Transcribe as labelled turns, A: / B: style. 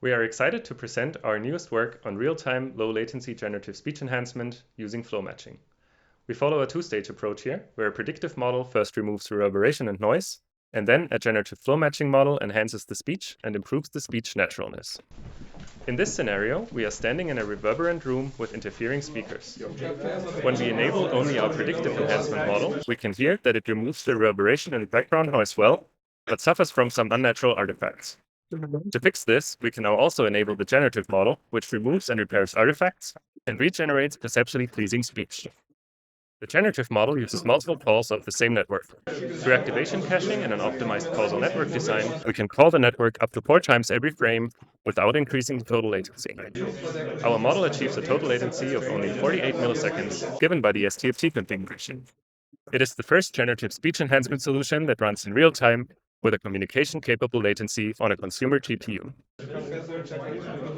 A: We are excited to present our newest work on real-time, low-latency generative speech enhancement using flow matching. We follow a two-stage approach here, where a predictive model first removes reverberation and noise, and then a generative flow matching model enhances the speech and improves the speech naturalness. In this scenario, we are standing in a reverberant room with interfering speakers. When we enable only our predictive enhancement model, we can hear that it removes the reverberation and background noise well, but suffers from some unnatural artifacts. To fix this, we can now also enable the generative model, which removes and repairs artifacts and regenerates perceptually pleasing speech. The generative model uses multiple calls of the same network. Through activation caching and an optimized causal network design, we can call the network up to 4 times every frame without increasing the total latency. Our model achieves a total latency of only 48 milliseconds, given by the STFT configuration. It is the first generative speech enhancement solution that runs in real time with a communication-capable latency on a consumer GPU.